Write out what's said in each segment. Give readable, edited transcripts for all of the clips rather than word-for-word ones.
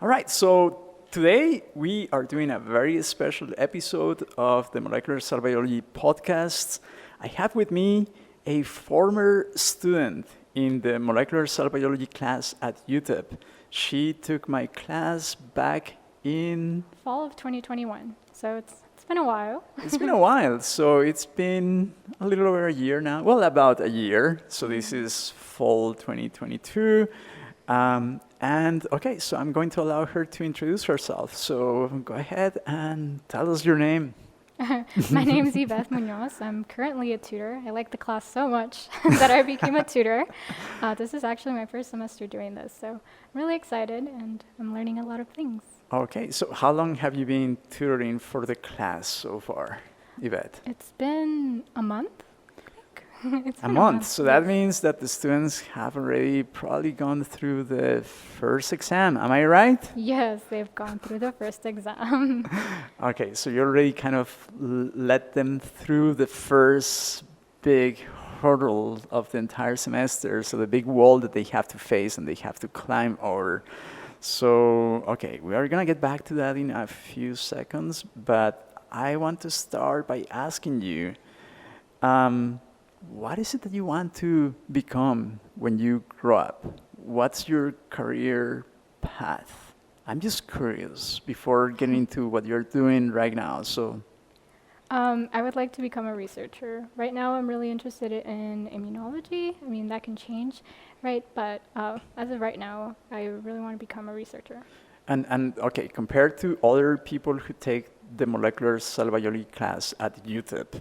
All right, so today we are doing a very special episode of the Molecular Cell Biology podcast. I have with me a former student in the Molecular Cell Biology class at UTEP. She took my class back in fall of 2021. So it's been a while. It's been a while. So it's been a little over a year now. Well, about a year. So this is fall 2022. And okay, so I'm going to allow her to introduce herself. So go ahead and tell us your name. My name is Iveth Munoz. I'm currently a tutor. I like the class so much that I became a tutor. This is actually my first semester doing this, so I'm really excited and I'm learning a lot of things. Okay, so how long have you been tutoring for the class so far, Iveth? It's been a month. A month. So that means that the students have already probably gone through the first exam. Am I right? Yes, they've gone through the first exam. Okay, so you already kind of led them through the first big hurdle of the entire semester. So the big wall that they have to face and they have to climb over. So, okay, we are going to get back to that in a few seconds. But I want to start by asking you, what is it that you want to become when you grow up? What's your career path? I'm just curious before getting into what you're doing right now. So, I would like to become a researcher. Right now, I'm really interested in immunology. I mean, that can change, right? But as of right now, I really want to become a researcher. And okay, compared to other people who take the molecular cell biology class at UTEP,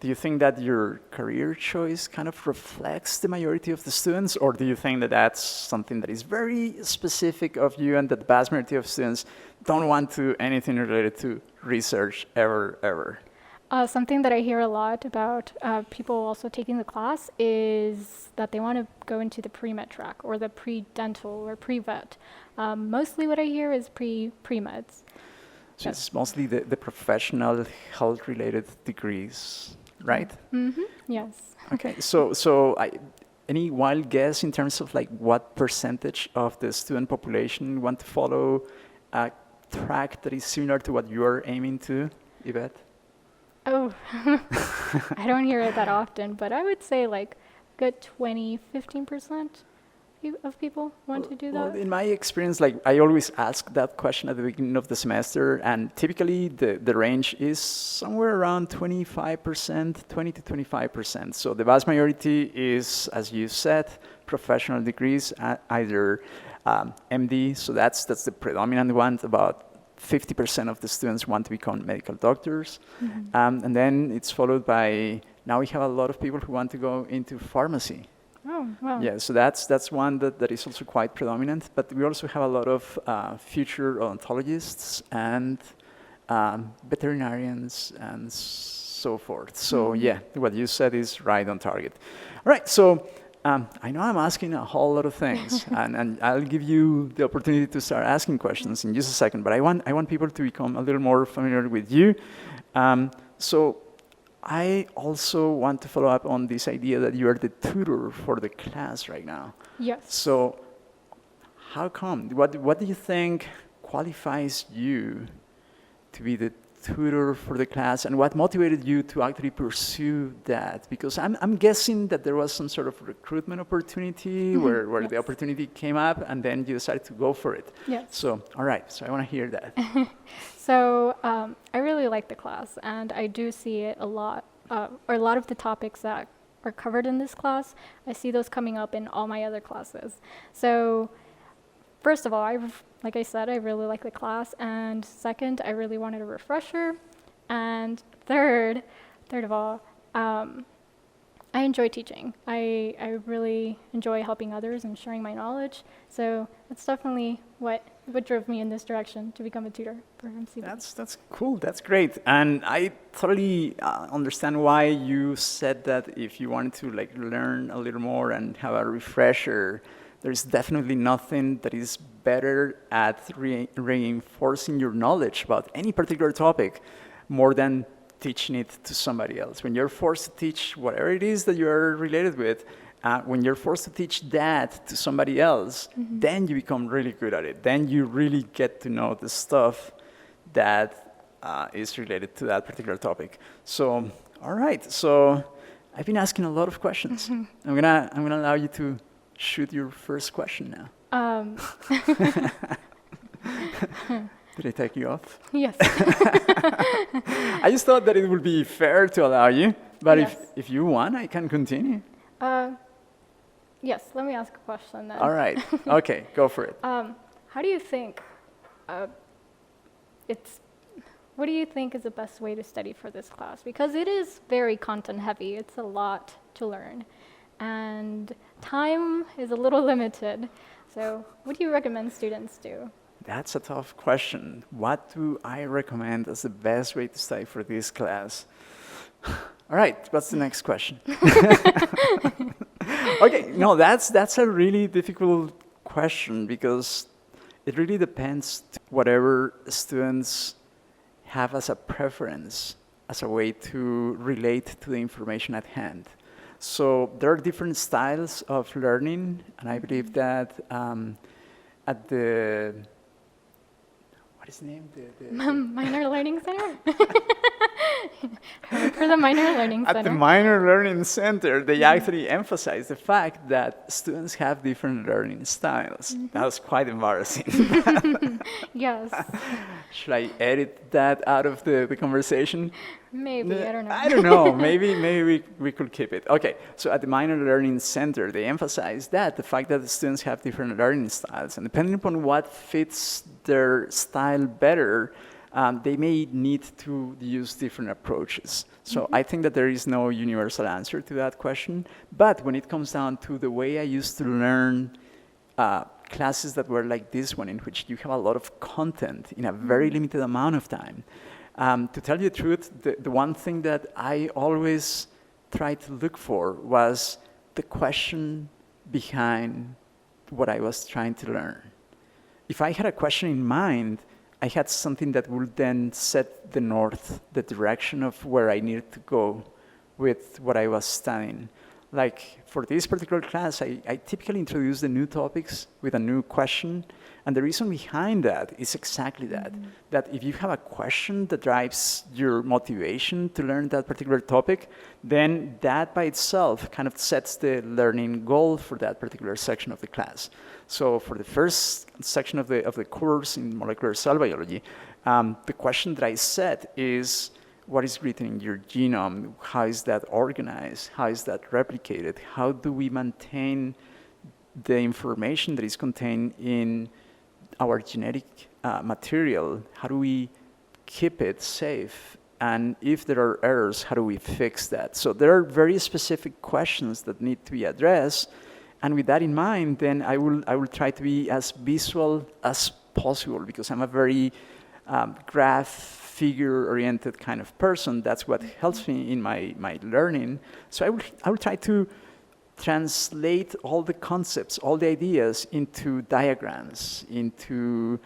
do you think that your career choice kind of reflects the majority of the students, or do you think that that's something that is very specific of you and that the vast majority of students don't want to anything related to research ever? Something that I hear a lot about people also taking the class is that they want to go into the pre-med track or the pre-dental or pre-vet. Mostly what I hear is pre-meds. So it's mostly the professional health-related degrees. Right? Mm-hmm. Yes. Okay. So any wild guess in terms of like what percentage of the student population want to follow a track that is similar to what you are aiming to, Iveth? Oh, I don't hear it that often, but I would say like good 15% of people want to do that. Well, in my experience, like I always ask that question at the beginning of the semester, and typically the range is somewhere around 25%, 20 to 25%. So the vast majority is, as you said, professional degrees, either MD, so that's the predominant one. About 50% of the students want to become medical doctors. Mm-hmm. And then it's followed by, now we have a lot of people who want to go into pharmacy. Oh, wow. Yeah, so that's one that is also quite predominant, but we also have a lot of future odontologists and veterinarians and so forth. So yeah, what you said is right on target. All right, so I know I'm asking a whole lot of things, and I'll give you the opportunity to start asking questions in just a second, but I want people to become a little more familiar with you. So I also want to follow up on this idea that you are the tutor for the class right now. Yes. So how come? What do you think qualifies you to be the tutor for the class, and what motivated you to actually pursue that? Because I'm guessing that there was some sort of recruitment opportunity where yes. The opportunity came up and then you decided to go for it. Yes. So, all right, so I want to hear that. So I really like the class, and I do see it a lot, or a lot of the topics that are covered in this class, I see those coming up in all my other classes. So first of all, like I said, I really like the class, and second, I really wanted a refresher, and third of all, I enjoy teaching. I really enjoy helping others and sharing my knowledge, so that's definitely what drove me in this direction to become a tutor for MCB. That's cool. That's great. And I totally understand why you said that if you wanted to like learn a little more and have a refresher, there's definitely nothing that is better at reinforcing your knowledge about any particular topic more than teaching it to somebody else. When you're forced to teach whatever it is that you're related with, when you're forced to teach that to somebody else, then you become really good at it. Then you really get to know the stuff that is related to that particular topic. So, all right. So I've been asking a lot of questions. I'm gonna allow you to shoot your first question now. Did I take you off? Yes. I just thought that it would be fair to allow you, but Yes. if you want, I can continue. Yes, let me ask a question then. All right. Okay, go for it. How do you think what do you think is the best way to study for this class? Because it is very content heavy. It's a lot to learn. And time is a little limited. So what do you recommend students do? That's a tough question. What do I recommend as the best way to study for this class? All right, what's the next question? Okay, no, that's a really difficult question because it really depends whatever students have as a preference, as a way to relate to the information at hand. So there are different styles of learning, and I believe that at the, what is the name? Minor Learning Center? For the Minor Learning Center. At the Minor Learning Center, they actually emphasize the fact that students have different learning styles. That was quite embarrassing. Yes. Should I edit that out of the conversation? Maybe, I don't know. I don't know. Maybe we could keep it. Okay, so at the Minor Learning Center, they emphasize that, the fact that the students have different learning styles. And depending upon what fits their style better, they may need to use different approaches. So I think that there is no universal answer to that question. But when it comes down to the way I used to learn classes that were like this one, in which you have a lot of content in a very limited amount of time, to tell you the truth, the one thing that I always tried to look for was the question behind what I was trying to learn. If I had a question in mind, I had something that would then set the north, the direction of where I needed to go with what I was studying. Like for this particular class, I typically introduce the new topics with a new question. And the reason behind that is exactly that, that if you have a question that drives your motivation to learn that particular topic, then that by itself kind of sets the learning goal for that particular section of the class. So for the first section of the course in molecular cell biology, the question that I set is, what is written in your genome? How is that organized? How is that replicated? How do we maintain the information that is contained in our genetic material? How do we keep it safe? And if there are errors, how do we fix that? So there are very specific questions that need to be addressed. And with that in mind, then I will try to be as visual as possible, because I'm a very graph figure-oriented kind of person. That's what helps me in my learning. So I will try to translate all the concepts, all the ideas into diagrams, into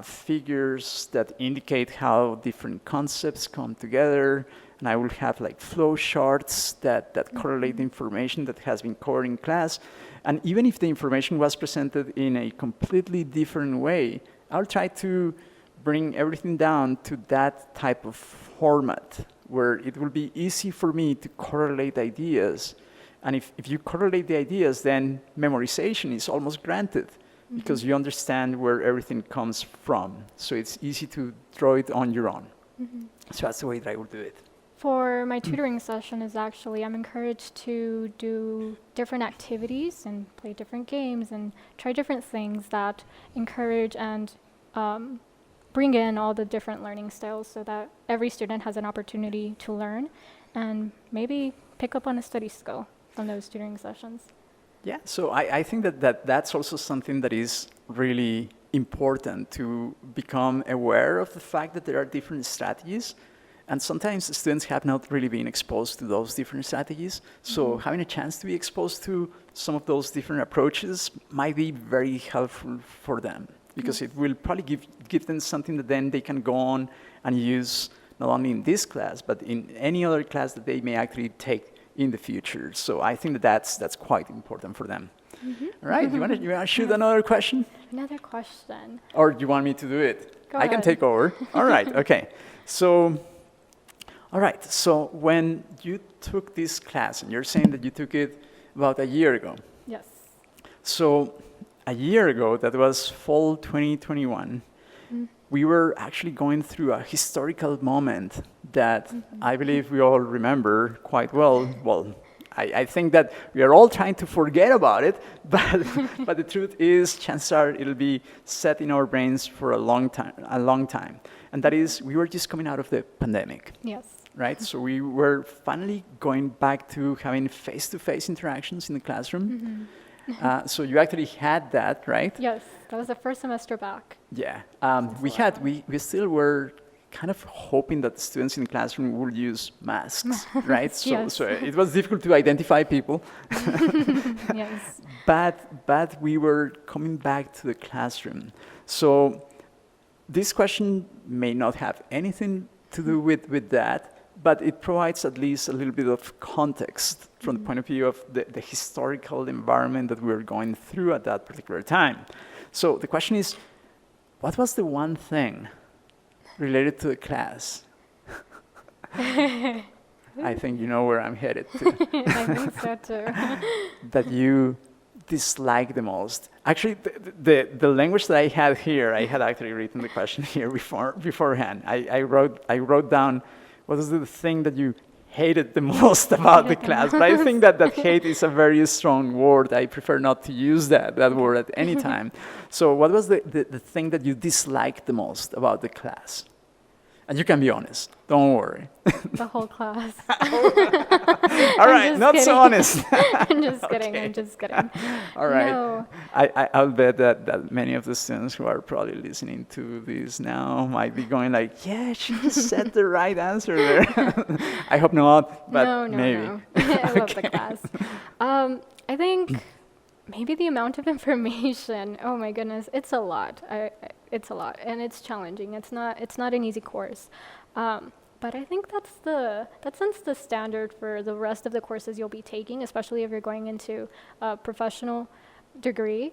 figures that indicate how different concepts come together. And I will have like flow charts that correlate the information that has been covered in class. And even if the information was presented in a completely different way, I'll try to bring everything down to that type of format where it will be easy for me to correlate ideas. And if you correlate the ideas, then memorization is almost granted, because you understand where everything comes from. So it's easy to draw it on your own. So that's the way that I will do it. For my tutoring session is actually, I'm encouraged to do different activities and play different games and try different things that encourage and bring in all the different learning styles so that every student has an opportunity to learn and maybe pick up on a study skill from those tutoring sessions. Yeah, so I think that's also something that is really important, to become aware of the fact that there are different strategies. And sometimes the students have not really been exposed to those different strategies. So having a chance to be exposed to some of those different approaches might be very helpful for them, because it will probably give them something that then they can go on and use not only in this class, but in any other class that they may actually take in the future. So I think that's quite important for them. All right, you want to shoot another question? Another question. Or do you want me to do it? Go I can ahead. take over. All right, okay. So, all right, so when you took this class, and you're saying that you took it about a year ago. Yes. So a year ago, that was fall 2021, we were actually going through a historical moment that I believe we all remember quite well. Well, I think that we are all trying to forget about it, but the truth is, chances are it'll be set in our brains for a long time. And that is, we were just coming out of the pandemic. Yes. Right? So we were finally going back to having face-to-face interactions in the classroom. So you actually had that, right? Yes, that was the first semester back. Yeah. We still were kind of hoping that the students in the classroom would use masks, right? Yes. So it was difficult to identify people. Yes. But we were coming back to the classroom. So this question may not have anything to do with that, but it provides at least a little bit of context from the point of view of the historical environment that we were going through at that particular time. So the question is, what was the one thing related to the class? I think you know where I'm headed to. I think so too. That you dislike the most. Actually, the language that I had here, I had actually written the question here beforehand. I wrote down, what is the thing that you hated the most about the class? But I think that hate is a very strong word. I prefer not to use that word at any time. So what was the thing that you disliked the most about the class? And you can be honest. Don't worry. The whole class. All right, not so honest. I'm just kidding. Okay. I'm just kidding. All right. No. I'll bet that many of the students who are probably listening to this now might be going like, yeah, she just said the right answer there. I hope not, but No. maybe. I love the class. I think maybe the amount of information. Oh my goodness, it's a lot. It's a lot, and it's challenging. It's not an easy course. But I think that sets the standard for the rest of the courses you'll be taking, especially if you're going into a professional degree.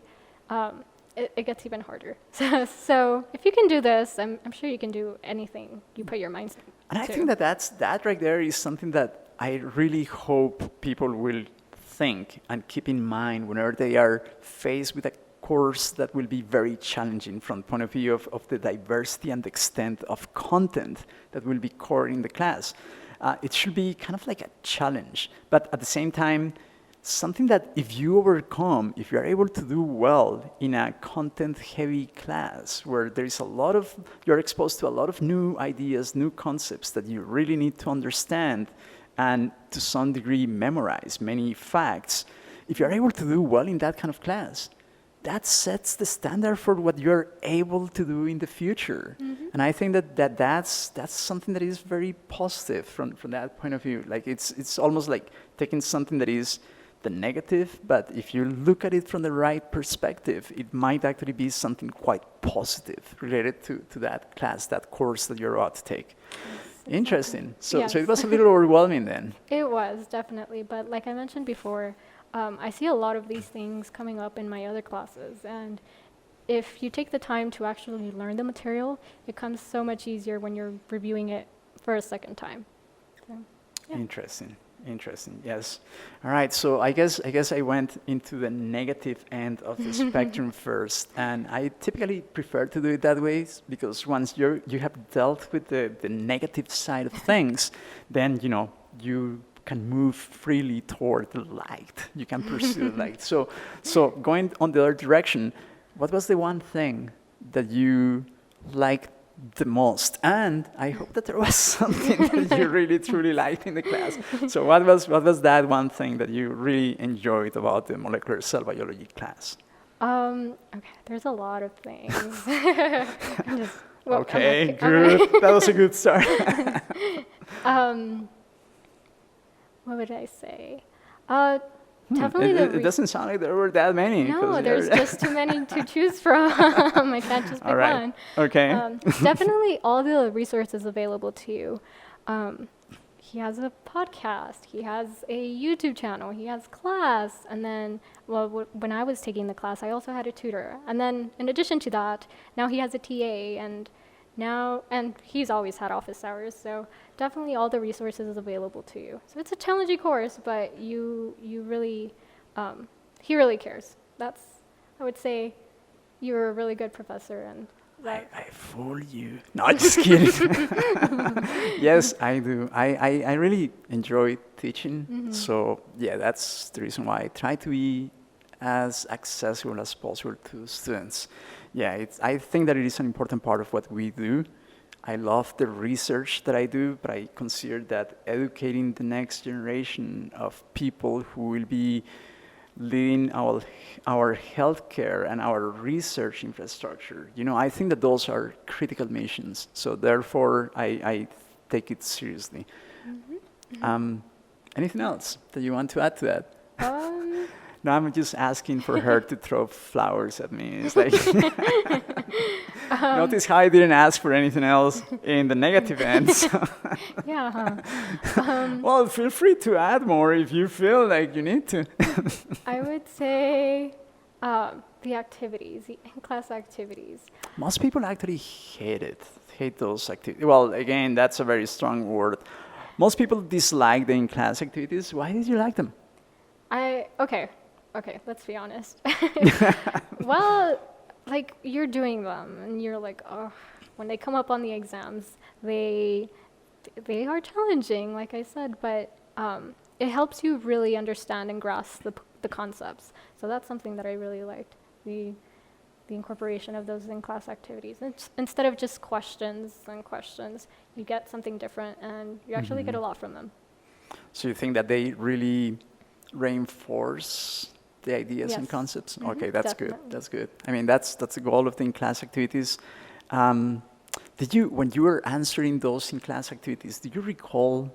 It gets even harder. So if you can do this, I'm sure you can do anything you put your mind to. And I think that right there is something that I really hope people will think and keep in mind whenever they are faced with a course that will be very challenging from the point of view of the diversity and the extent of content that will be covered in the class. It should be kind of like a challenge, but at the same time, something that if you overcome, if you're able to do well in a content-heavy class where there is you're exposed to a lot of new ideas, new concepts that you really need to understand and to some degree memorize many facts, if you're able to do well in that kind of class, that sets the standard for what you're able to do in the future. And I think that's something that is very positive from that point of view. Like it's almost like taking something that is the negative, but if you look at it from the right perspective, it might actually be something quite positive related to that class, that course that you're about to take. Interesting. So it was a little overwhelming then. It was, definitely. But like I mentioned before, I see a lot of these things coming up in my other classes. And if you take the time to actually learn the material, it comes so much easier when you're reviewing it for a second time. So, yeah. Interesting, yes. All right, so I guess I went into the negative end of the spectrum first, and I typically prefer to do it that way because once you have dealt with the negative side of things, then you can move freely toward the light. You can pursue the light. So going on the other direction, what was the one thing that you liked the most? And I hope that there was something that you really truly liked in the class. So what was that one thing that you really enjoyed about the molecular cell biology class? Okay, there's a lot of things. Okay, good. That was a good start. What would I say? Definitely it doesn't sound like there were that many. No, there's just too many to choose from. I can't just pick one. Okay. Definitely all the resources available to you he has a podcast, he has a YouTube channel, he has class, and then, well, when I was taking the class, I also had a tutor. And then, in addition to that, now he has a TA, and he's always had office hours, so definitely all the resources is available to you. So it's a challenging course, but you really, he really cares. I would say, you're a really good professor, and I fooled you. No, just kidding. Yes, I do. I really enjoy teaching. So yeah, that's the reason why I try to be as accessible as possible to students. Yeah, I think that it is an important part of what we do. I love the research that I do, but I consider that educating the next generation of people who will be leading our healthcare and our research infrastructure. I think that those are critical missions. So therefore, I take it seriously. Anything else that you want to add to that? No, I'm just asking for her to throw flowers at me. It's like, notice how I didn't ask for anything else in the negative end. So. Yeah. Well, feel free to add more if you feel like you need to. I would say the activities, the in-class activities. Most people actually hate those activities. Well, again, that's a very strong word. Most people dislike the in-class activities. Why did you like them? Okay, let's be honest. Well, like, you're doing them, and you're like, oh, when they come up on the exams, they are challenging, like I said, but it helps you really understand and grasp the concepts. So that's something that I really liked, the incorporation of those in-class activities. Instead of just questions and questions, you get something different, and you actually get a lot from them. So you think that they really reinforce the ideas and concepts? Okay, that's definitely. good. That's good. I mean, that's the goal of the in-class activities. Did you, when you were answering those in-class activities, did you recall?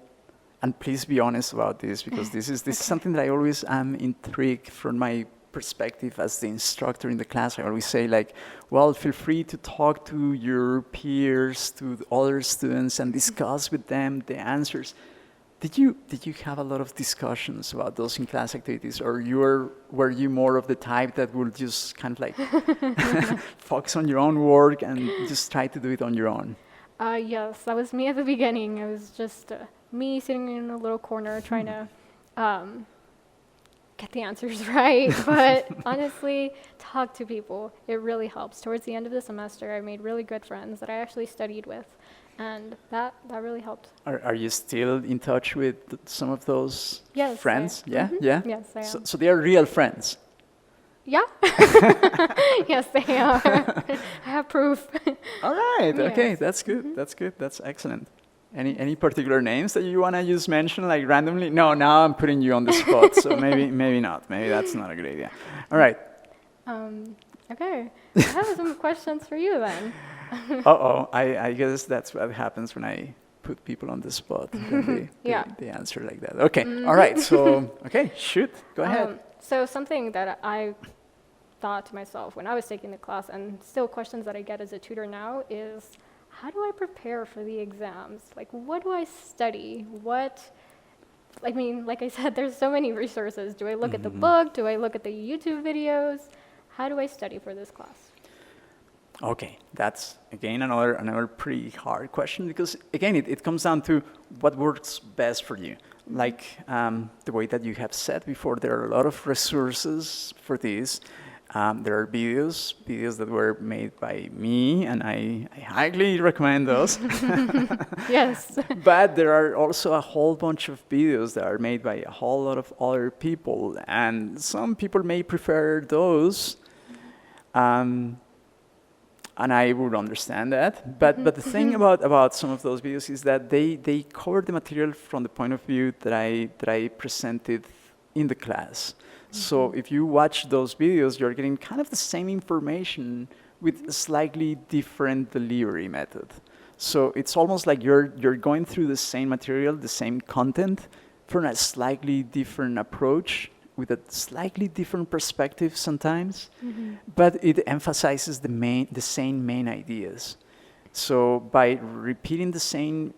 And please be honest about this, because this is something that I always am intrigued from my perspective as the instructor in the class. I always say, like, well, feel free to talk to your peers, to the other students, and discuss with them the answers. Did you have a lot of discussions about those in-class activities, or were you more of the type that will just kind of like focus on your own work and just try to do it on your own? Yes, that was me at the beginning. It was just me sitting in a little corner trying to get the answers right. But honestly, talk to people. It really helps. Towards the end of the semester, I made really good friends that I actually studied with. And that really helped. Are you still in touch with some of those friends? Yeah. Yes, I am. So they are real friends? Yeah. Yes, they are. I have proof. All right. Yes. Okay, that's good. That's good. That's excellent. Any particular names that you want to just mention, like randomly? No, now I'm putting you on the spot, so maybe not. Maybe that's not a good idea. All right. Okay. I have some questions for you then. I guess that's what happens when I put people on the spot. They answer like that. Okay, all right. So, shoot, go ahead. So something that I thought to myself when I was taking the class, and still questions that I get as a tutor now, is how do I prepare for the exams? Like, what do I study? I mean, like I said, there's so many resources. Do I look at the book? Do I look at the YouTube videos? How do I study for this class? Okay, that's, again, another pretty hard question, because, again, it comes down to what works best for you. Like the way that you have said before, there are a lot of resources for this. There are videos that were made by me, and I highly recommend those. Yes. But there are also a whole bunch of videos that are made by a whole lot of other people, and some people may prefer those. And I would understand that. But the thing about some of those videos is that they cover the material from the point of view that I presented in the class. So if you watch those videos, you're getting kind of the same information with a slightly different delivery method. So it's almost like you're going through the same material, the same content, from a slightly different approach, with a slightly different perspective sometimes, but it emphasizes the same main ideas. So by repeating the same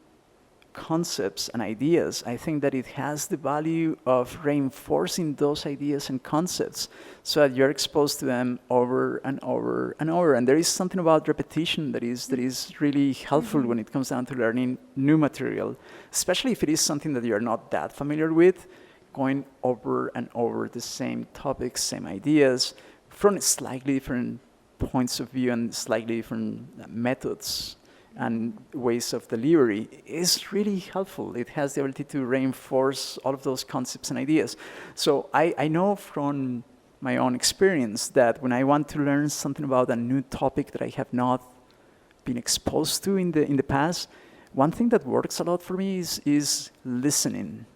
concepts and ideas, I think that it has the value of reinforcing those ideas and concepts so that you're exposed to them over and over and over. And there is something about repetition that is really helpful when it comes down to learning new material, especially if it is something that you're not that familiar with, going over and over the same topics, same ideas, from slightly different points of view and slightly different methods and ways of delivery is really helpful. It has the ability to reinforce all of those concepts and ideas. So I know from my own experience that when I want to learn something about a new topic that I have not been exposed to in the past, one thing that works a lot for me is listening.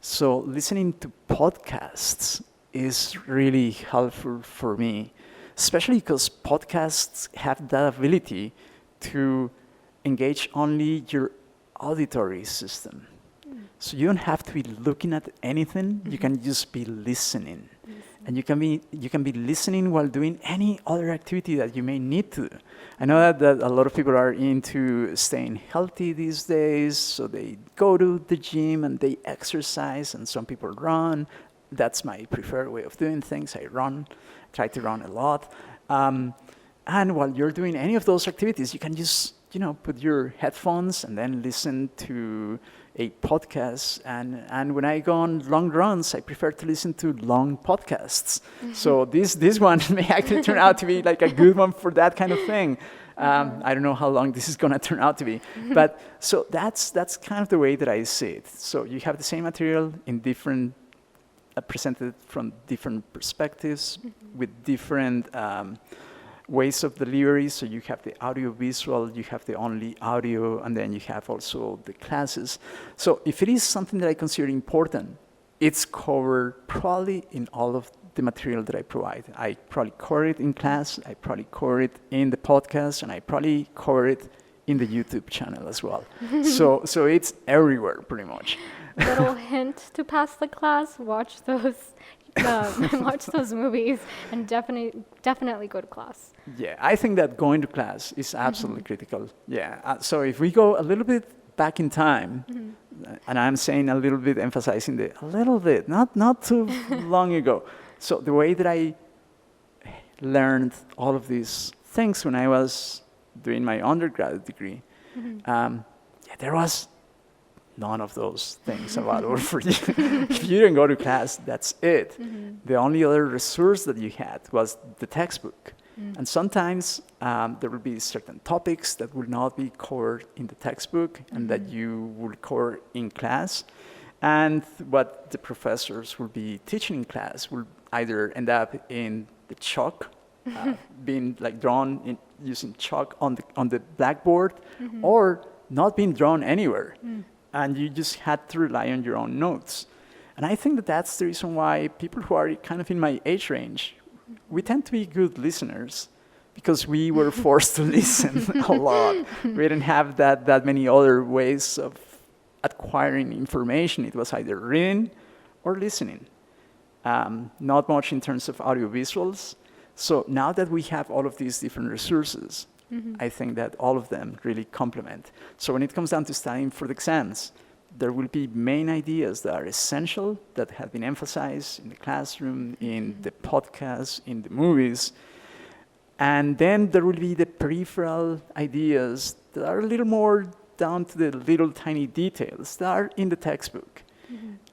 So listening to podcasts is really helpful for me, especially because podcasts have that ability to engage only your auditory system. So you don't have to be looking at anything. You can just be listening. And you can be listening while doing any other activity that you may need to. I know that a lot of people are into staying healthy these days, so they go to the gym and they exercise, and some people run. That's my preferred way of doing things. I try to run a lot. And while you're doing any of those activities, you can just put your headphones and then listen to a podcast. And when I go on long runs, I prefer to listen to long podcasts. So this one may actually turn out to be like a good one for that kind of thing. I don't know how long this is going to turn out to be. But so that's kind of the way that I see it. So you have the same material in different, presented from different perspectives with different ways of delivery. So you have the audio visual, you have the only audio, and then you have also the classes. So if it is something that I consider important, it's covered probably in all of the material that I provide. I probably cover it in class, I probably cover it in the podcast, and I probably cover it in the YouTube channel as well. So it's everywhere pretty much. Little hint to pass the class: watch those movies, and definitely go to class. Yeah, I think that going to class is absolutely critical. Yeah, so if we go a little bit back in time, and I'm saying a little bit, emphasizing a little bit, not too long ago. So the way that I learned all of these things when I was doing my undergraduate degree, there was none of those things available for you. If you didn't go to class, that's it. The only other resource that you had was the textbook. And sometimes there will be certain topics that will not be covered in the textbook and that you will cover in class. And what the professors will be teaching in class will either end up in the chalk, being like drawn using chalk on the blackboard, or not being drawn anywhere. And you just had to rely on your own notes. And I think that that's the reason why people who are kind of in my age range, we tend to be good listeners because we were forced to listen a lot. We didn't have that many other ways of acquiring information. It was either reading or listening. Not much in terms of audio visuals. So now that we have all of these different resources, I think that all of them really complement. So when it comes down to studying for the exams, there will be main ideas that are essential, that have been emphasized in the classroom, in the podcast, in the movies. And then there will be the peripheral ideas that are a little more down to the little tiny details that are in the textbook.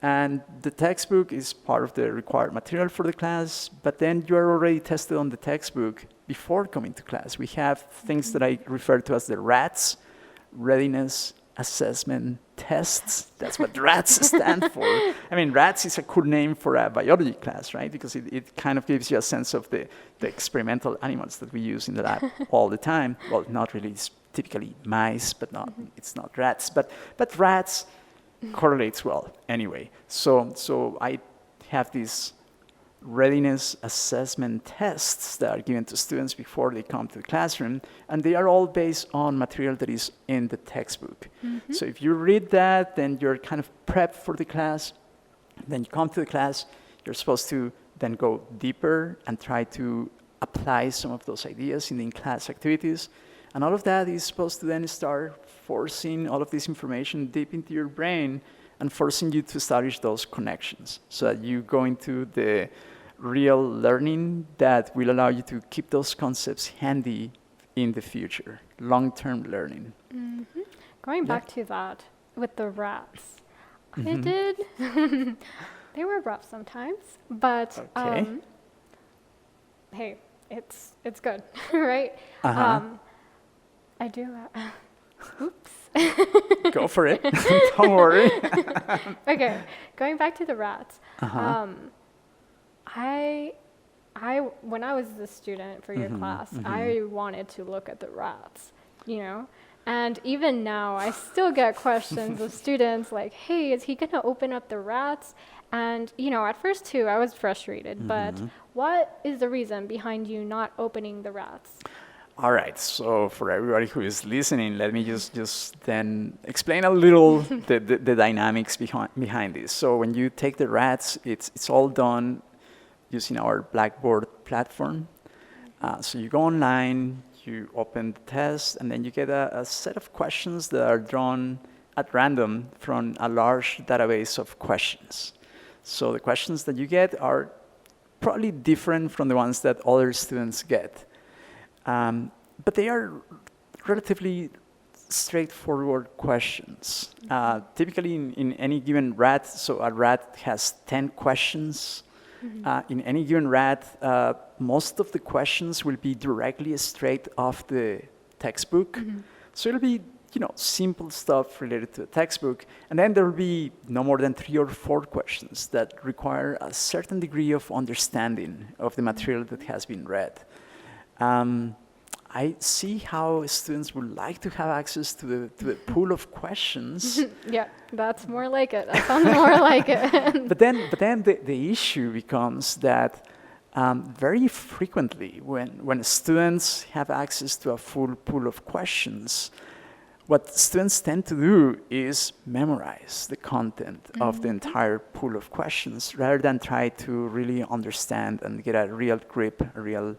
And the textbook is part of the required material for the class, but then you are already tested on the textbook before coming to class. We have things that I refer to as the RATs, Readiness Assessment Tests. That's what RATs stand for. I mean, RATs is a cool name for a biology class, right? Because it kind of gives you a sense of the experimental animals that we use in the lab all the time. Well, not really, it's typically mice, but it's not rats. But rats correlates well anyway. So I have these readiness assessment tests that are given to students before they come to the classroom, and they are all based on material that is in the textbook. So if you read that, then you're kind of prepped for the class. Then you come to the class, you're supposed to then go deeper and try to apply some of those ideas in the in-class activities. And all of that is supposed to then start forcing all of this information deep into your brain and forcing you to establish those connections so that you go into the real learning that will allow you to keep those concepts handy in the future, long-term learning. Mm-hmm. Going back to that with the rats, I Mm-hmm. did. They were rough sometimes, but Okay. hey, it's good, right? Uh-huh. I do. Oops. Go for it. Don't worry. Okay, going back to the rats. Uh-huh. I when I was the student for your class, I wanted to look at the rats, you know? And even now, I still get questions of students like, hey, is he going to open up the rats? And, you know, at first too, I was frustrated, but what is the reason behind you not opening the rats? All right, so for everybody who is listening, let me just then explain a little the dynamics behind this. So when you take the rats, it's all done using our Blackboard platform. So you go online, you open the test, and then you get a set of questions that are drawn at random from a large database of questions. So the questions that you get are probably different from the ones that other students get. But they are relatively straightforward questions. Typically in any given rat, so a rat has 10 questions. In any given rat, most of the questions will be directly straight off the textbook. So it'll be, you know, simple stuff related to the textbook. And then there will be no more than 3 or 4 questions that require a certain degree of understanding of the material that has been read. I see how students would like to have access to the pool of questions. Yeah, that's more like it. That sounds more like it. But then the issue becomes that very frequently when students have access to a full pool of questions, what students tend to do is memorize the content of the entire pool of questions rather than try to really understand and get a real grip, a real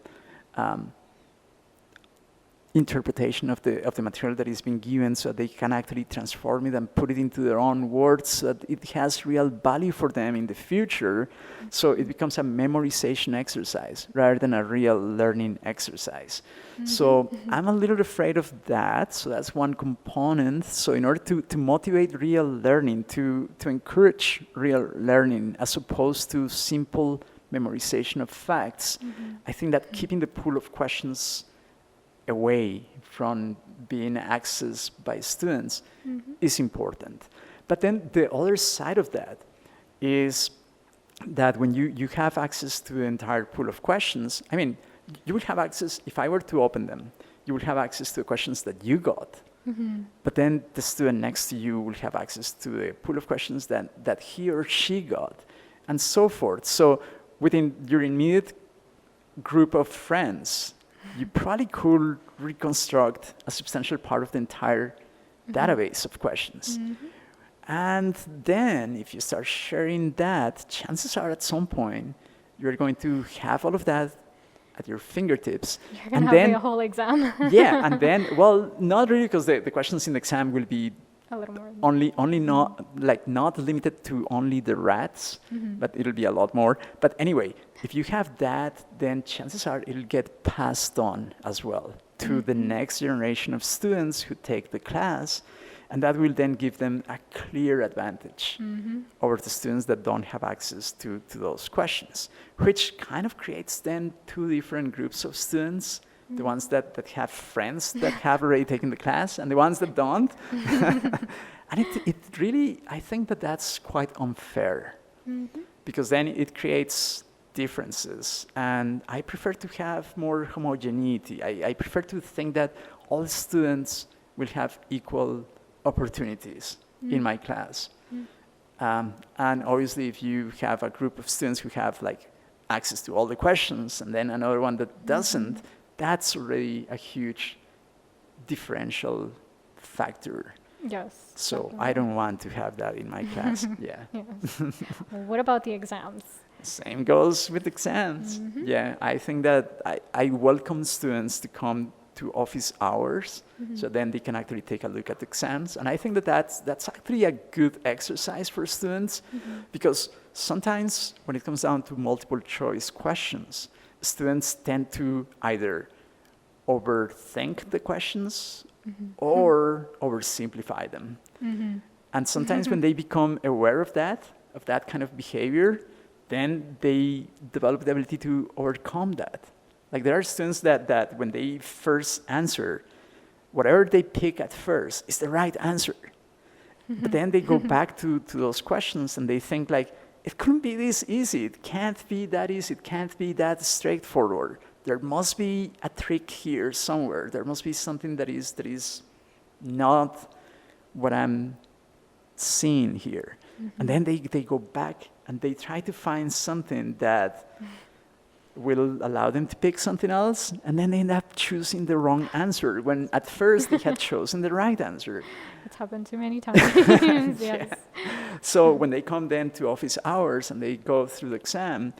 interpretation of the material that is being given so they can actually transform it and put it into their own words so that it has real value for them in the future. So it becomes a memorization exercise rather than a real learning exercise. So I'm a little afraid of that. So that's one component. So in order to motivate real learning, to encourage real learning as opposed to simple memorization of facts, I think that keeping the pool of questions away from being accessed by students is important. But then the other side of that is that when you have access to the entire pool of questions, I mean, you will have access, if I were to open them, you will have access to the questions that you got. But then the student next to you will have access to the pool of questions that he or she got, and so forth. So within your immediate group of friends, you probably could reconstruct a substantial part of the entire database of questions. And then if you start sharing that, chances are at some point you're going to have all of that at your fingertips. You're going to have the whole exam. Yeah, and then, well, not really, because the questions in the exam will be a little more. only not limited to only the rats, but it'll be a lot more. But anyway, if you have that, then chances are it'll get passed on as well to the next generation of students who take the class, and that will then give them a clear advantage over the students that don't have access to those questions, which kind of creates then 2 different groups of students. The ones that have friends that have already taken the class and the ones that don't. And it really, I think that's quite unfair because then it creates differences. And I prefer to have more homogeneity. I prefer to think that all students will have equal opportunities in my class. And obviously, if you have a group of students who have like access to all the questions and then another one that doesn't, that's already a huge differential factor. Yes. So definitely. I don't want to have that in my class. Yeah. Yes. Well, what about the exams? Same goes with exams. Yeah, I think that I welcome students to come to office hours, so then they can actually take a look at the exams. And I think that that's actually a good exercise for students, because sometimes when it comes down to multiple choice questions, students tend to either overthink the questions or oversimplify them. And sometimes when they become aware of that kind of behavior, then they develop the ability to overcome that. Like there are students that when they first answer, whatever they pick at first is the right answer. But then they go back to those questions and they think like, it couldn't be this easy. It can't be that easy. It can't be that straightforward. There must be a trick here somewhere. There must be something that is not what I'm seeing here. And then they go back and they try to find something that will allow them to pick something else, and then they end up choosing the wrong answer when at first they had chosen the right answer. It's happened too many times. Yes. So when they come then to office hours and they go through the exam,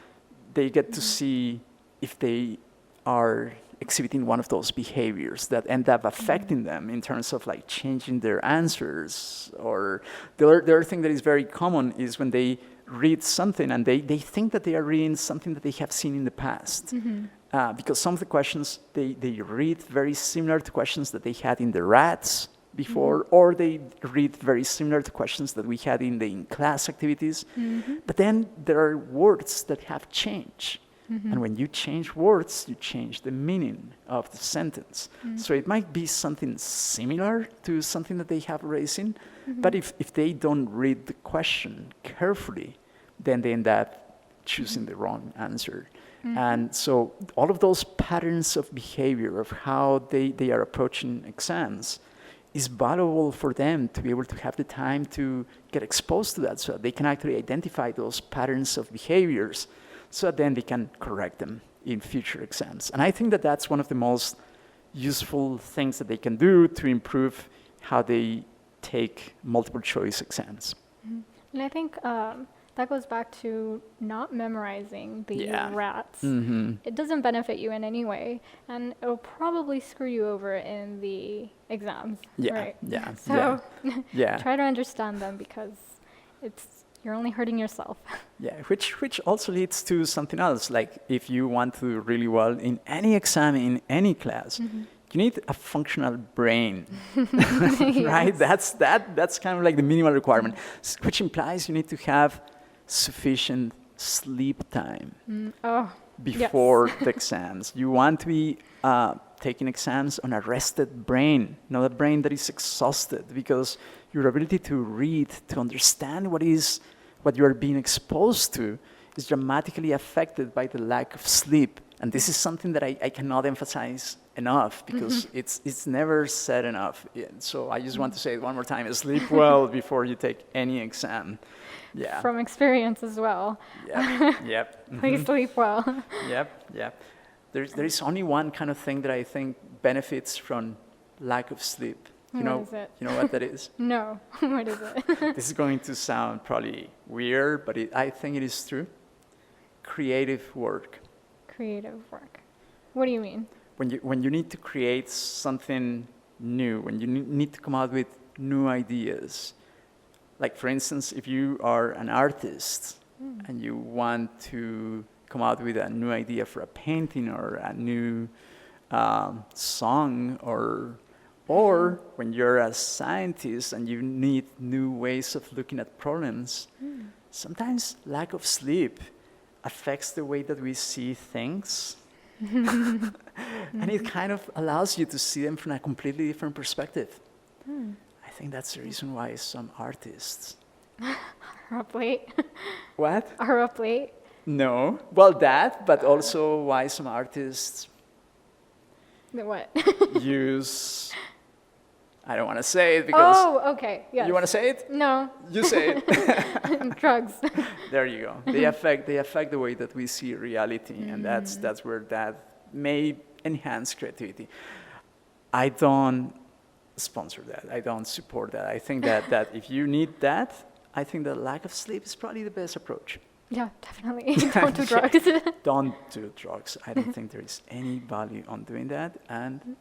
they get to see if they are exhibiting one of those behaviors that end up affecting them in terms of like changing their answers. Or the other thing that is very common is when they read something and they think that they are reading something that they have seen in the past. Because some of the questions, they read very similar to questions that they had in the RATs before, or they read very similar to questions that we had in the in-class activities. But then there are words that have changed. And when you change words, you change the meaning of the sentence. So it might be something similar to something that they have already seen, but if they don't read the question carefully, then they end up choosing the wrong answer. And so all of those patterns of behavior, of how they are approaching exams, is valuable for them to be able to have the time to get exposed to that, so that they can actually identify those patterns of behaviors, so that then they can correct them in future exams. And I think that that's one of the most useful things that they can do to improve how they take multiple choice exams. And I think that goes back to not memorizing the RATs. It doesn't benefit you in any way, and it'll probably screw you over in the exams. Right? So try to understand them, because you're only hurting yourself. Which also leads to something else. Like if you want to do really well in any exam, in any class, you need a functional brain, right? That's kind of like the minimal requirement, which implies you need to have sufficient sleep time before the exams. You want to be taking exams on a rested brain, not a brain that is exhausted, because your ability to read, to understand what you are being exposed to, is dramatically affected by the lack of sleep. And this is something that I cannot emphasize enough, because it's never said enough. So I just want to say it one more time: sleep well before you take any exam. From experience as well. Please sleep well. There is only one kind of thing that I think benefits from lack of sleep. What is it? You know what that is? No. What is it? This is going to sound probably weird, but I think it is true. Creative work. Creative work. What do you mean? When you need to create something new, when you need to come out with new ideas. Like, for instance, if you are an artist and you want to come out with a new idea for a painting or a new song, or when you're a scientist and you need new ways of looking at problems, sometimes lack of sleep affects the way that we see things. And it kind of allows you to see them from a completely different perspective. I think that's the reason why some artists are up late. What? Are up late? No. Well, that, but also why some artists what? use... I don't want to say it because... Oh, okay. Yes. You want to say it? No. You say it. Drugs. There you go. They affect the way that we see reality, and that's where that may enhance creativity. I don't sponsor that. I don't support that. I think that if you need that, I think that lack of sleep is probably the best approach. Yeah, definitely. Don't do drugs. Don't do drugs. I don't think there is any value on doing that. And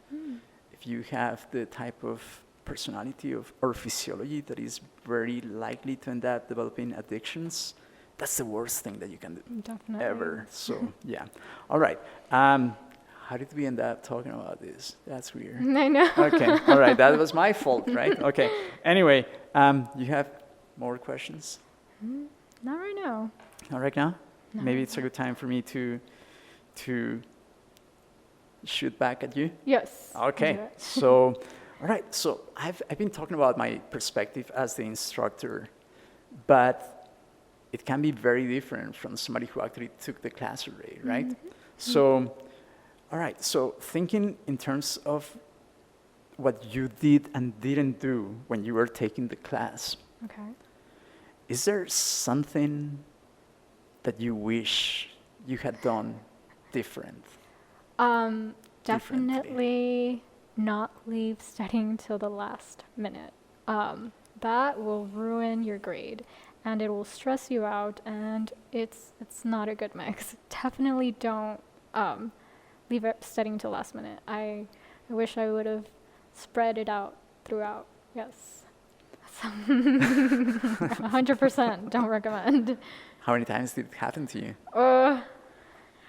if you have the type of personality or physiology that is very likely to end up developing addictions, that's the worst thing that you can do. Definitely. Ever. So, yeah. All right. How did we end up talking about this? That's weird. I know. Okay. All right. That was my fault, right? Okay. Anyway, you have more questions? Not right now. Not right now? No. Maybe it's a good time for me to shoot back at you? Yes. Okay. So, all right. So I've been talking about my perspective as the instructor, but it can be very different from somebody who actually took the class already, right? So, all right. So thinking in terms of what you did and didn't do when you were taking the class, Okay. is there something that you wish you had done different? Definitely not leave studying till the last minute. That will ruin your grade, and it will stress you out, and it's not a good mix. Definitely don't leave it studying till last minute. I wish I would have spread it out throughout. Yes. 100% don't recommend. How many times did it happen to you?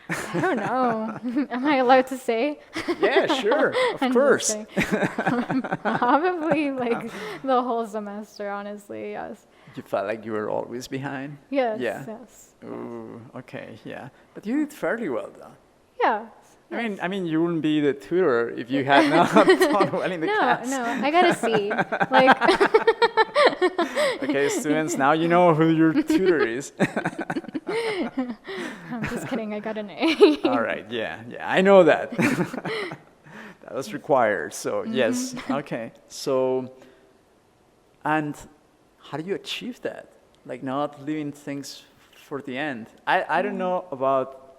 I don't know. Am I allowed to say? Yeah, sure, of I'm just course. kidding. Probably like the whole semester, honestly, yes. You felt like you were always behind? Yes, Yeah. yes. Ooh, okay, yeah. But you did fairly well, though. Yeah. I mean, you wouldn't be the tutor if you had not done well in the class. No, I got a C. Like, Okay, students, now you know who your tutor is. I'm just kidding, I got an A. All right, yeah, I know that. That was required, so yes, okay. So, and how do you achieve that? Like not leaving things for the end? I don't know about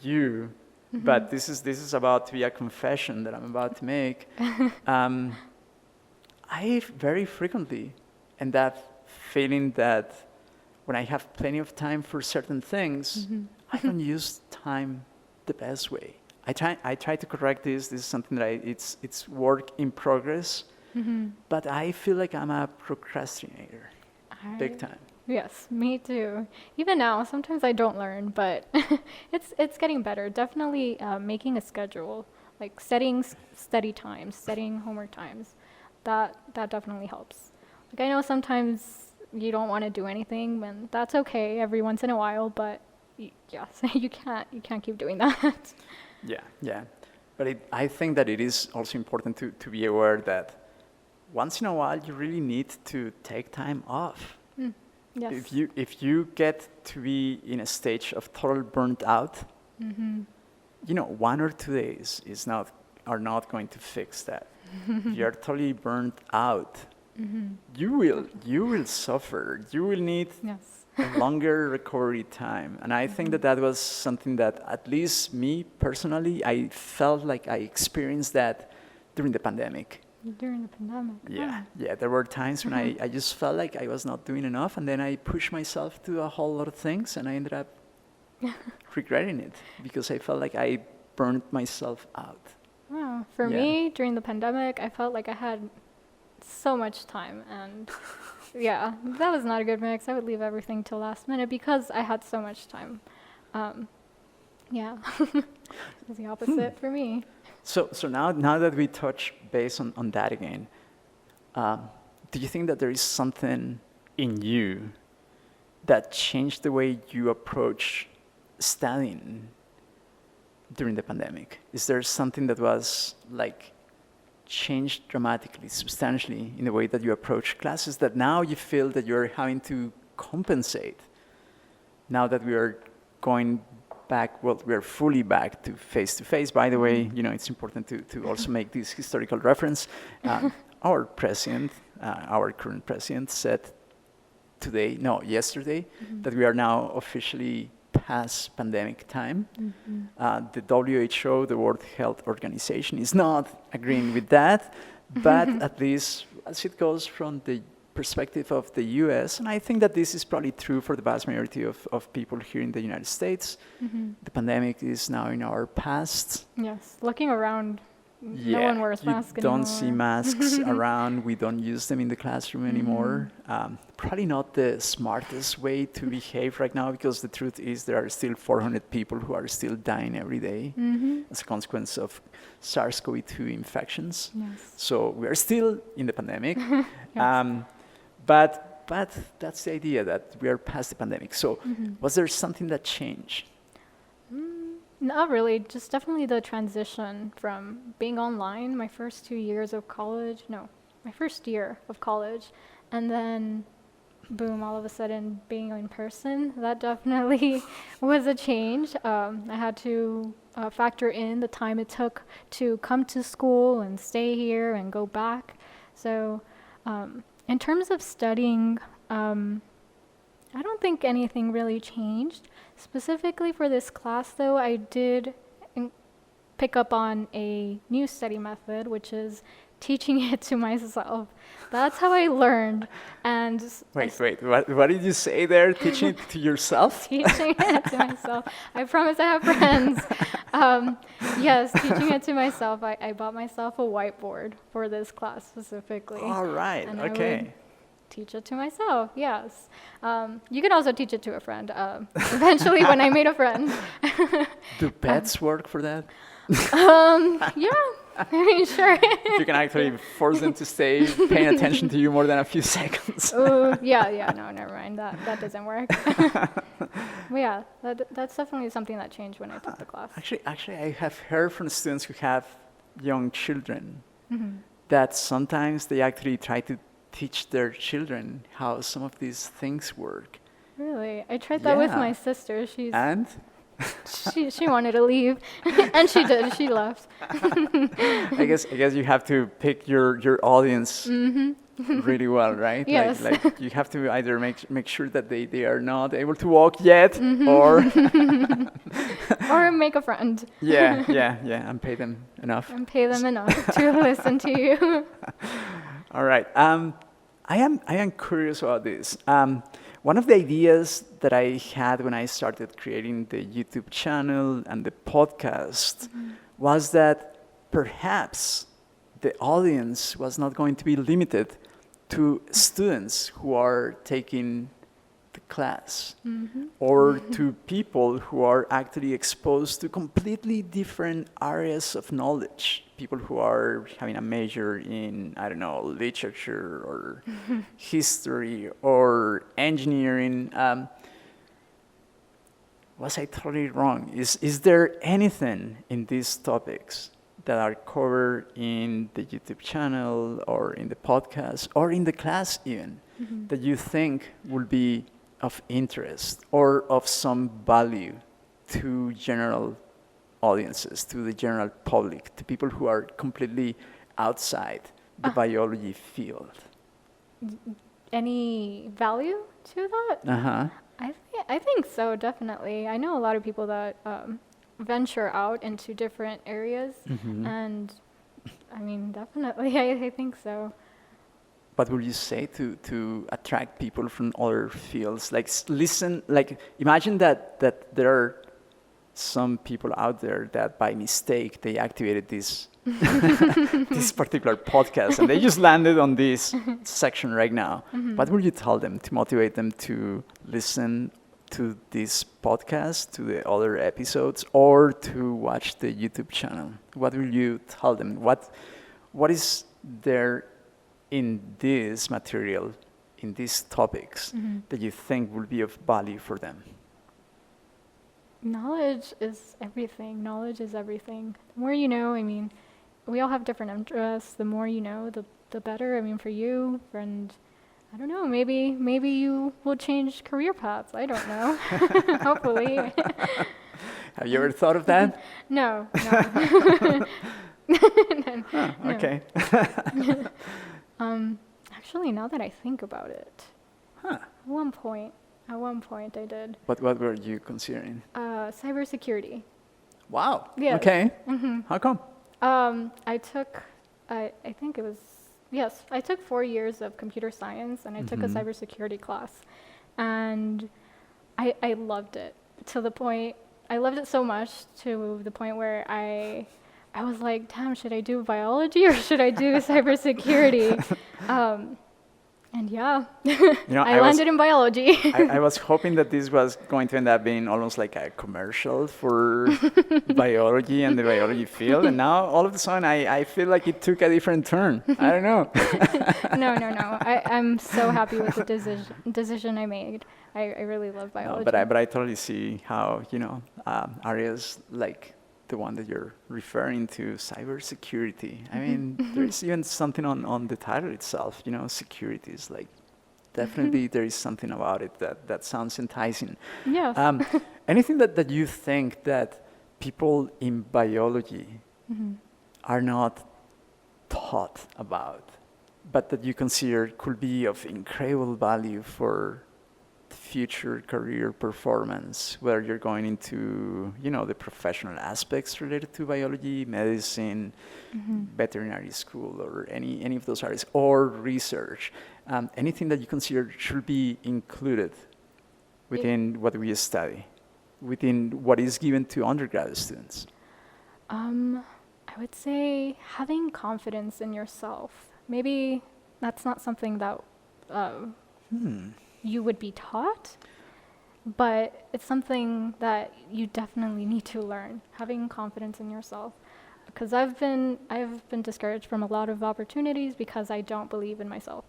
you, but this is about to be a confession that I'm about to make. I very frequently end up feeling that when I have plenty of time for certain things, I don't use time the best way. I try to correct this. This is something that it's work in progress, but I feel like I'm a procrastinator, big time. Yes, me too. Even now, sometimes I don't learn, but it's getting better. Definitely making a schedule, like setting study times, setting homework times. That definitely helps. Like I know sometimes you don't want to do anything, and that's okay every once in a while, but yes, you can't keep doing that. Yeah. But I think that it is also important to be aware that once in a while you really need to take time off. Yes. If you get to be in a stage of total burnt out, 1 or 2 days are not going to fix that. If you're totally burnt out, you will suffer. You will need a longer recovery time. And I think that was something that at least me personally, I felt like I experienced that during the pandemic. During the pandemic. Yeah, there were times when I just felt like I was not doing enough, and then I pushed myself to a whole lot of things, and I ended up regretting it because I felt like I burned myself out. Wow. For me, during the pandemic, I felt like I had so much time, and that was not a good mix. I would leave everything till last minute because I had so much time. It was the opposite for me. So now that we touch base on that again, do you think that there is something in you that changed the way you approach studying during the pandemic? Is there something that was like changed dramatically, substantially in the way that you approach classes that now you feel that you're having to compensate now that we are going back, well, we are fully back to face-to-face. By the way, it's important to also make this historical reference. Our president, our current president said yesterday, that we are now officially past pandemic time. The WHO, the World Health Organization, is not agreeing with that, but at least as it goes from the perspective of the US, and I think that this is probably true for the vast majority of people here in the United States. The pandemic is now in our past. Yes, looking around, no one wears masks You don't anymore. see masks around. We don't use them in the classroom anymore. Probably not the smartest way to behave right now, because the truth is there are still 400 people who are still dying every day as a consequence of SARS-CoV-2 infections. Yes. So we are still in the pandemic. Yes. But that's the idea, that we are past the pandemic. So was there something that changed? Not really, just definitely the transition from being online my first 2 years of college, no, my first year of college, and then boom, all of a sudden being in person. That definitely was a change. I had to factor in the time it took to come to school and stay here and go back. So in terms of studying, I don't think anything really changed. Specifically for this class, though, I did pick up on a new study method, which is teaching it to myself. That's how I learned. And Wait, what did you say there? Teaching it to yourself? teaching it to myself. I promise I have friends. Yes, teaching it to myself. I bought myself a whiteboard for this class specifically. All right, And I okay. would teach it to myself, yes. You can also teach it to a friend. Eventually, when I made a friend. Do pets work for that? Yeah, I mean, sure. You can actually force them to stay paying attention to you more than a few seconds. Yeah, no, never mind. That doesn't work. But yeah, that's definitely something that changed when I took the class. Actually, I have heard from students who have young children that sometimes they actually try to teach their children how some of these things work. Really? I tried that with Yeah. my sister. And She wanted to leave, and she did. She left. I guess you have to pick your audience really well, right? Yes. Like you have to either make sure that they are not able to walk yet, or Or make a friend yeah, and pay them enough. and pay them enough to listen to you. All right. I am curious about this. One of the ideas that I had when I started creating the YouTube channel and the podcast was that perhaps the audience was not going to be limited to students who are taking the class or to people who are actually exposed to completely different areas of knowledge. People who are having a major in, I don't know, literature or history or engineering. Was I totally wrong? Is there anything in these topics that are covered in the YouTube channel or in the podcast or in the class even that you think will be of interest or of some value to general audiences, to the general public, to people who are completely outside the biology field? Any value to that? I think so, definitely. I know a lot of people that venture out into different areas, and I mean, definitely, I think so. What would you say to attract people from other fields? Like listen, like imagine that there are some people out there that by mistake they activated this this particular podcast and they just landed on this section right now. What would you tell them to motivate them to listen to this podcast, to the other episodes, or to watch the YouTube channel? What will you tell them? What is there in this material, in these topics, that you think will be of value for them? Knowledge is everything. Knowledge is everything. The more you know, I mean, we all have different interests. The more you know, the better. I mean, for you, and I don't know, maybe you will change career paths. I don't know. Hopefully. Have you ever thought of that? No. Okay. Actually, now that I think about it, Huh. At one point I did. What were you considering? Cybersecurity. Wow. Yes. Okay. How come? I took, I think it was Yes, I took 4 years of computer science and I took a cybersecurity class. And I loved it to the point, I loved it so much to the point where I was like, damn, should I do biology or should I do cybersecurity? And yeah, I landed in biology. I was hoping that this was going to end up being almost like a commercial for biology and the biology field, and now all of a sudden I feel like it took a different turn. I don't know. No. I'm so happy with the decision I made. I really love biology. No, but I totally see how, areas like the one that you're referring to, cybersecurity. I mean, there's even something on the title itself, security is like, definitely there is something about it that sounds enticing. Yes. Anything that you think that people in biology are not taught about, but that you consider could be of incredible value for future career performance, whether you're going into, the professional aspects related to biology, medicine, veterinary school, or any of those areas, or research, anything that you consider should be included within what we study, within what is given to undergraduate students? I would say having confidence in yourself. Maybe that's not something that you would be taught, but it's something that you definitely need to learn, having confidence in yourself. Because I've been discouraged from a lot of opportunities because I don't believe in myself.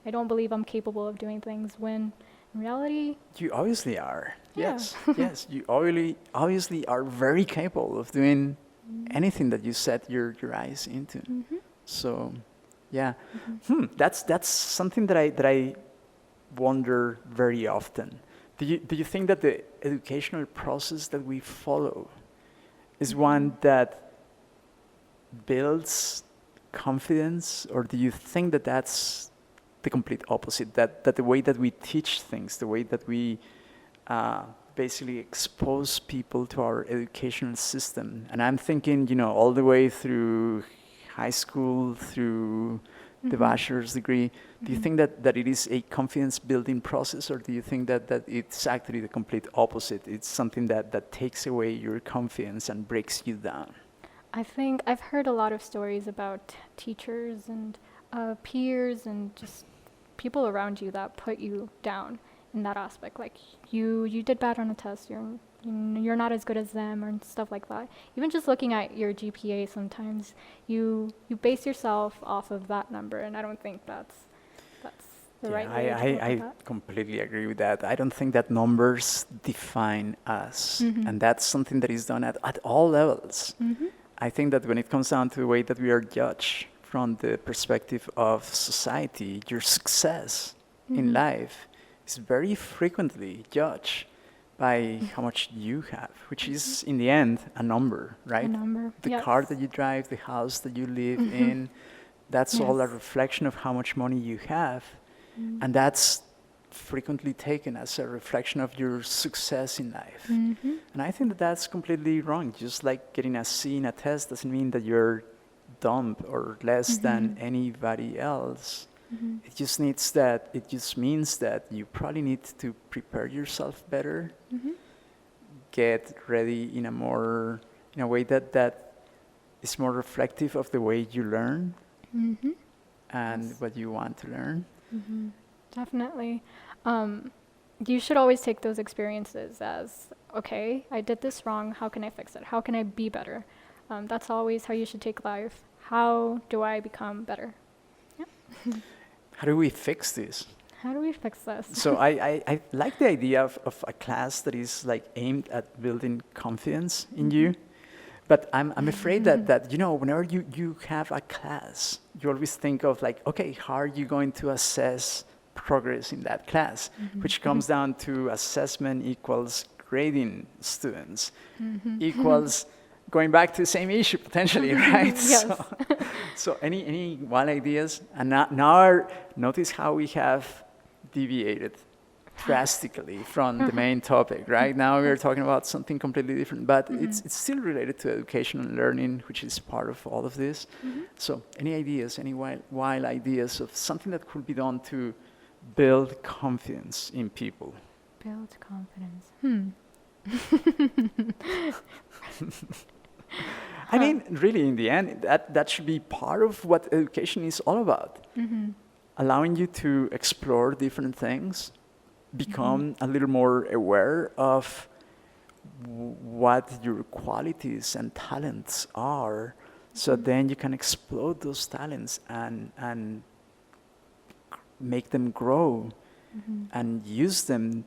I don't believe I'm capable of doing things when in reality... You obviously are. Yeah. Yes. You obviously are very capable of doing anything that you set your eyes into. So, yeah. That's something that I wonder very often. Do you think that the educational process that we follow is one that builds confidence, or do you think that that's the complete opposite, that the way that we teach things, the way that we basically expose people to our educational system, and I'm thinking, all the way through high school, through the bachelor's degree, do you think that it is a confidence building process, or do you think that it's actually the complete opposite? It's something that takes away your confidence and breaks you down? I think I've heard a lot of stories about teachers and peers and just people around you that put you down in that aspect. Like you did bad on a test, you're not as good as them, or stuff like that. Even just looking at your GPA, sometimes you base yourself off of that number, and I don't think that's the right way to look at that. I completely agree with that. I don't think that numbers define us, and that's something that is done at all levels. I think that when it comes down to the way that we are judged from the perspective of society, your success in life is very frequently judged by how much you have, which is in the end a number, right? A number, the yes. car that you drive, the house that you live in, that's all a reflection of how much money you have. And that's frequently taken as a reflection of your success in life. And I think that that's completely wrong. Just like getting a C in a test doesn't mean that you're dumb or less than anybody else. It just means that you probably need to prepare yourself better, get ready in a way that is more reflective of the way you learn and what you want to learn. Definitely. You should always take those experiences as, okay, I did this wrong, how can I fix it? How can I be better? That's always how you should take life. How do I become better? Yeah. How do we fix this? How do we fix this? So I like the idea of a class that is like aimed at building confidence in you. But I'm afraid that whenever you have a class, you always think of like, okay, how are you going to assess progress in that class? Which comes down to assessment equals grading students, equals going back to the same issue potentially, right? Yes. So any wild ideas? And now notice how we have deviated drastically from the main topic. Right now we are talking about something completely different, but it's still related to education and learning, which is part of all of this. So any ideas, any wild ideas of something that could be done to build confidence in people? Build confidence. I mean, really, in the end, that should be part of what education is all about. Allowing you to explore different things, become a little more aware of what your qualities and talents are, so then you can explode those talents and make them grow and use them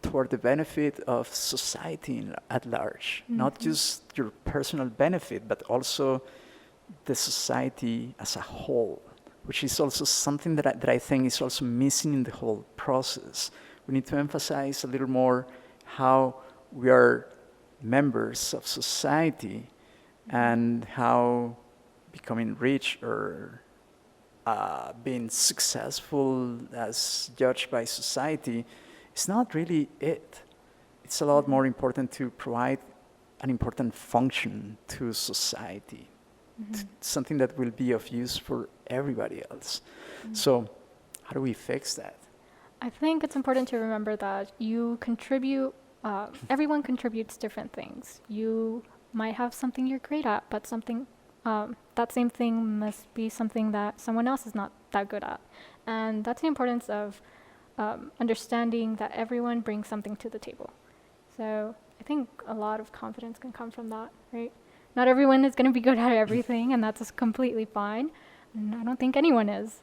toward the benefit of society at large, not just your personal benefit, but also the society as a whole, which is also something that I think is also missing in the whole process. We need to emphasize a little more how we are members of society and how becoming rich or being successful as judged by society is not really it. It's a lot more important to provide an important function to society, something that will be of use for everybody else. So how do we fix that? I think it's important to remember that you contribute, everyone contributes different things. You might have something you're great at, but that same thing must be something that someone else is not that good at. And that's the importance of understanding that everyone brings something to the table. So I think a lot of confidence can come from that, right? Not everyone is going to be good at everything, and that's completely fine. And I don't think anyone is,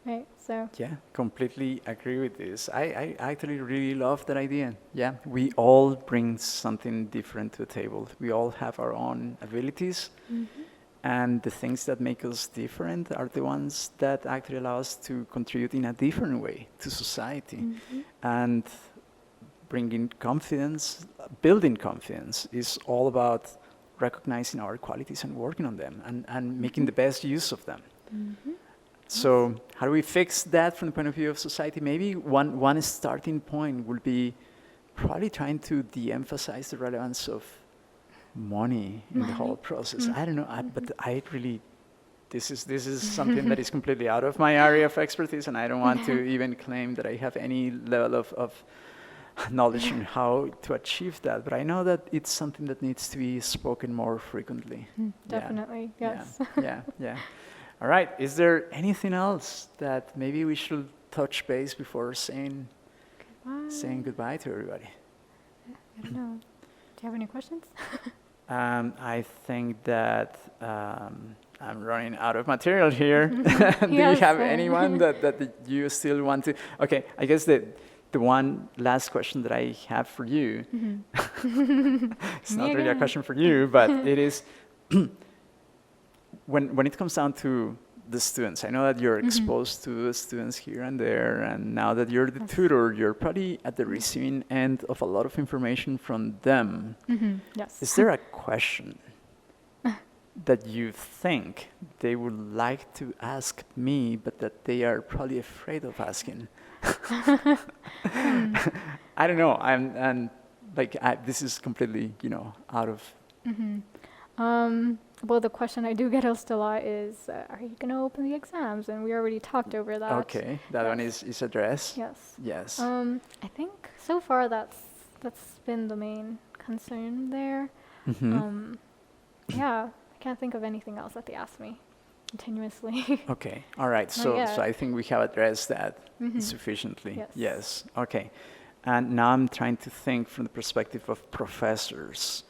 right? So yeah, completely agree with this. I actually really love that idea. Yeah, we all bring something different to the table. We all have our own abilities. And the things that make us different are the ones that actually allow us to contribute in a different way to society. And bringing confidence, building confidence is all about recognizing our qualities and working on them and making the best use of them. So how do we fix that from the point of view of society? Maybe one starting point would be probably trying to de-emphasize the relevance of money in the whole process. I don't know, but I really, this is something that is completely out of my area of expertise, and I don't want to even claim that I have any level of knowledge on how to achieve that. But I know that it's something that needs to be spoken more frequently. definitely, yes. Yeah. All right, is there anything else that maybe we should touch base before saying goodbye to everybody? I don't know. Do you have any questions? I think that I'm running out of material here. Do you Yes, have anyone that you still want to? Okay, I guess the one last question that I have for you, it's not really a question for you, but it is, when it comes down to the students, I know that you're exposed to the students here and there, and now that you're the tutor, you're probably at the receiving end of a lot of information from them. Yes. Is there a question that you think they would like to ask me, but that they are probably afraid of asking? I don't know. This is completely, out of. Well, the question I do get asked a lot is, are you going to open the exams? And we already talked over that. Okay, that one is addressed. Yes. Yes. I think so far that's been the main concern there. Yeah, I can't think of anything else that they ask me continuously. Okay, all right. So I think we have addressed that sufficiently. Yes. Okay. And now I'm trying to think from the perspective of professors.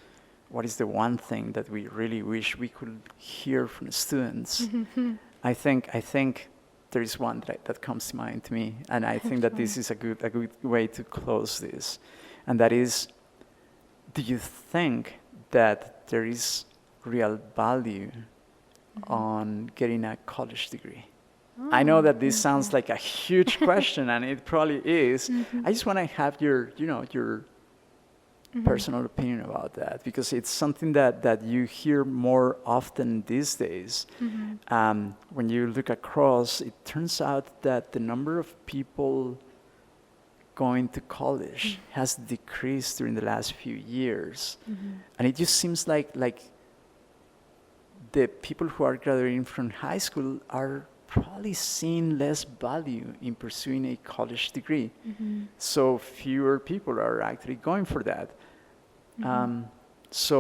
What is the one thing that we really wish we could hear from the students? I think there is one that comes to mind to me, and I think that this is a good way to close this, and that is, do you think that there is real value on getting a college degree? I know that this sounds like a huge question, and it probably is. I just want to have your personal opinion about that, because it's something that you hear more often these days. When you look across, it turns out that the number of people going to college has decreased during the last few years. And it just seems like the people who are graduating from high school are probably seeing less value in pursuing a college degree. So fewer people are actually going for that. So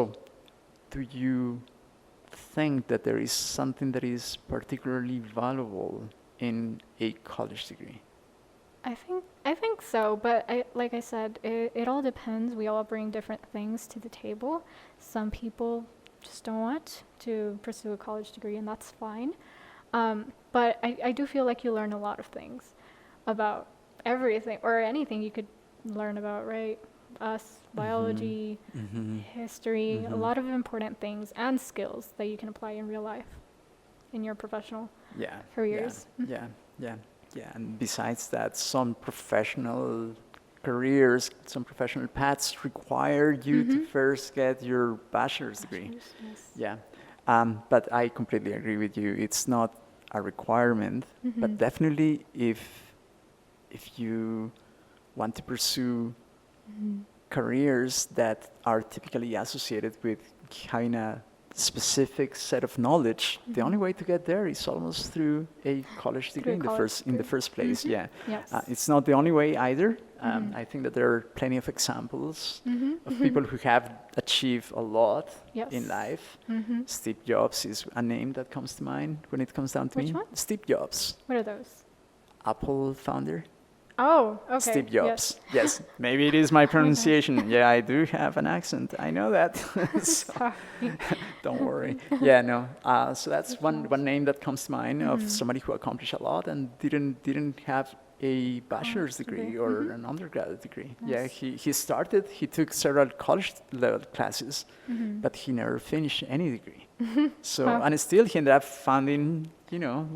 do you think that there is something that is particularly valuable in a college degree? I think so, but like I said, it all depends. We all bring different things to the table. Some people just don't want to pursue a college degree, and that's fine. But I do feel like you learn a lot of things about everything or anything you could learn about, right? Us, biology, history, a lot of important things and skills that you can apply in real life in your professional careers. Yeah, and besides that, some professional careers, some professional paths require you to first get your bachelor's degree. Yeah, but I completely agree with you. It's not a requirement, but definitely if you want to pursue careers that are typically associated with having a specific set of knowledge, the only way to get there is almost through a college degree in the first place. Yes. It's not the only way either. I think that there are plenty of examples of people who have achieved a lot in life. Steve Jobs is a name that comes to mind when it comes down to Which me. one? Steve Jobs, What are those? Apple founder. Oh, okay. Steve Jobs. Yes, maybe it is my pronunciation. Yeah, I do have an accent. I know that. So, Sorry. don't worry. Yeah, no. So that's one name that comes to mind of somebody who accomplished a lot and didn't have a bachelor's degree or an undergraduate degree. Yeah, he took several college level classes, but he never finished any degree. So and still he ended up founding,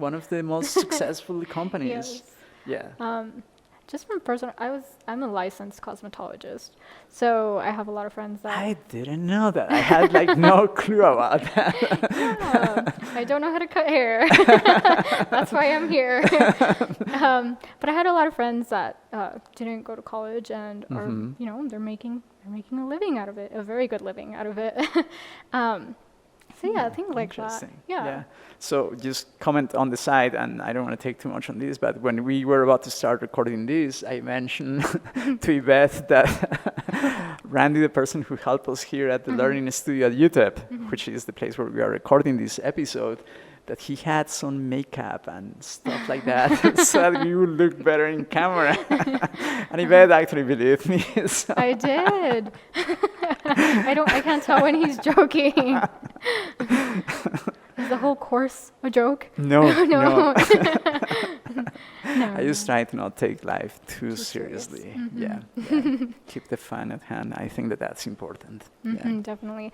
one of the most successful companies. Yeah. Just from personal, I'm a licensed cosmetologist, so I have a lot of friends that. I didn't know that. I had no clue about that. Yeah, I don't know how to cut hair. That's why I'm here. But I had a lot of friends that didn't go to college and are, they're making a living out of it, a very good living out of it. So yeah, things like that. Yeah. So just comment on the side, and I don't want to take too much on this, but when we were about to start recording this, I mentioned to Iveth that Randy, the person who helped us here at the Learning Studio at UTEP, which is the place where we are recording this episode, that he had some makeup and stuff like that so that we would look better in camera. And Iveth actually believed me. So. I did. I can't tell when he's joking. Is the whole course a joke? No. No. I just try to not take life too seriously. Yeah. Keep the fun at hand. I think that that's important. Definitely.